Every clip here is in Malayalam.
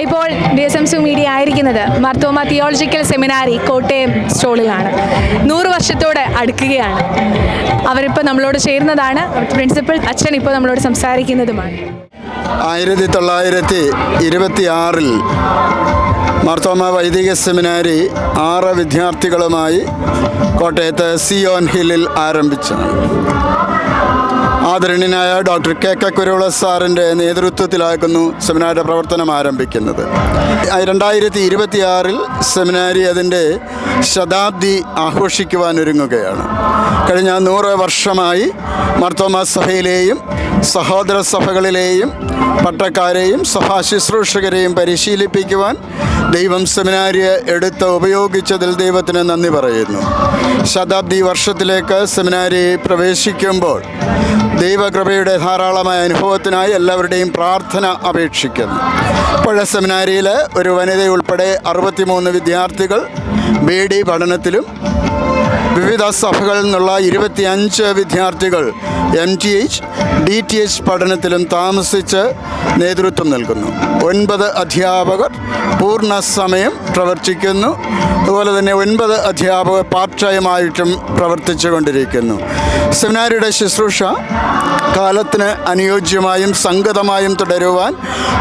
ഇപ്പോൾ DSMC മീഡിയ ആയിരിക്കുന്നത് മാർത്തോമ തിയോളജിക്കൽ സെമിനാരി കോട്ടയം സ്റ്റോളിലാണ്. 100 വർഷത്തോട് അടുക്കുകയാണ്. അവരിപ്പോൾ നമ്മളോട് ചേരുന്നതാണ്. പ്രിൻസിപ്പൽ അച്ഛൻ ഇപ്പോൾ നമ്മളോട് സംസാരിക്കുന്നതുമാണ്. 1926 മാർത്തോമ വൈദിക സെമിനാരി 6 വിദ്യാർത്ഥികളുമായി കോട്ടയത്ത് സിയോൻ ഹില്ലിൽ ആരംഭിച്ചതാണ്. ആദരണീയനായ ഡോക്ടർ KK കുരുവിള സാറിൻ്റെ നേതൃത്വത്തിലായിരുന്നു സെമിനാരിയുടെ പ്രവർത്തനം ആരംഭിക്കുന്നത്. 2026 സെമിനാരി അതിൻ്റെ ശതാബ്ദി ആഘോഷിക്കുവാനൊരുങ്ങുകയാണ്. കഴിഞ്ഞ 100 വർഷമായി മാർത്തോമ സഭയിലെയും സഹോദര സഭകളിലെയും പട്ടക്കാരെയും സഭാ ശുശ്രൂഷകരെയും പരിശീലിപ്പിക്കുവാൻ ദൈവം സെമിനാരിയെ ഉപയോഗിച്ചതിൽ ദൈവത്തിന് നന്ദി പറയുന്നു. ശതാബ്ദി വർഷത്തിലേക്ക് സെമിനാരി പ്രവേശിക്കുമ്പോൾ ദൈവകൃപയുടെ ധാരാളമായ അനുഭവത്തിനായി എല്ലാവരുടെയും പ്രാർത്ഥന അപേക്ഷിക്കുന്നു. പഴയ സെമിനാരിയിൽ ഒരു വനിതയുൾപ്പെടെ 63 വിദ്യാർത്ഥികൾ BD പഠനത്തിലും വിവിധ സഭകളിൽ നിന്നുള്ള 25 വിദ്യാർത്ഥികൾ MTH DTH പഠനത്തിലും താമസിച്ച് നേതൃത്വം നൽകുന്നു. 9 അധ്യാപകർ പൂർണ്ണ സമയം പ്രവർത്തിക്കുന്നു. അതുപോലെ തന്നെ 9 അധ്യാപകർ പാർട്ട് ടൈമായിട്ടും പ്രവർത്തിച്ചു കൊണ്ടിരിക്കുന്നു. സെമിനാരിയുടെ ശുശ്രൂഷ കാലത്തിന് അനുയോജ്യമായും സംഗതമായും തുടരുവാൻ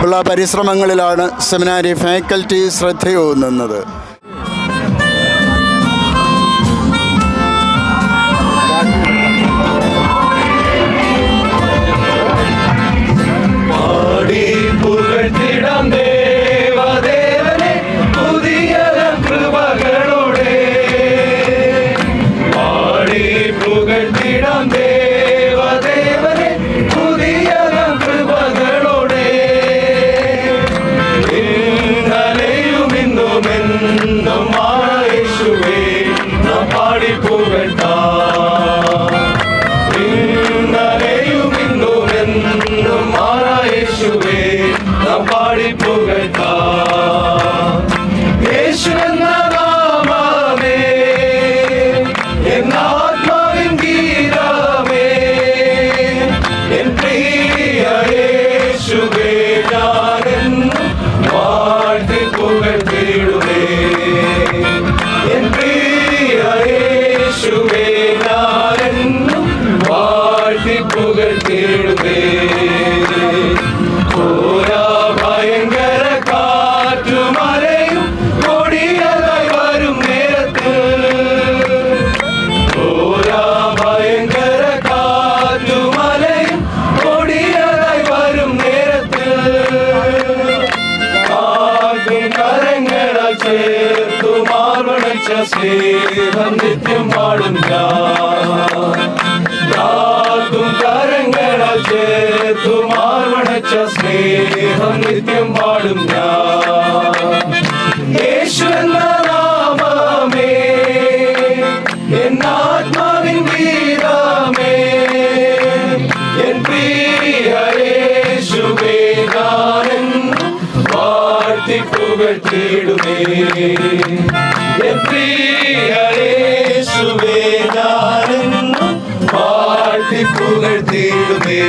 ഉള്ള പരിശ്രമങ്ങളിലാണ് സെമിനാരി ഫാക്കൽറ്റി ശ്രദ്ധയൂന്നുന്നത്. സ്നേഹം നിത്യം പാടും കരങ്ങളാൽ ചേർത്തു മാർവണച്ച സ്നേഹം നിത്യം പാടും യേശു എന്ന നാമമേ എന്നാത്മാവിൻ ഗീതമേ എൻ പ്രിയ യേശുവേ ഞാനെന്നും വാഴ്ത്തി പുകഴ്ത്തിയിടുമേ. യേശുവേ ഞാനെന്നും വാഴ്ത്തി പുകഴ്ത്തിയിടുമേ.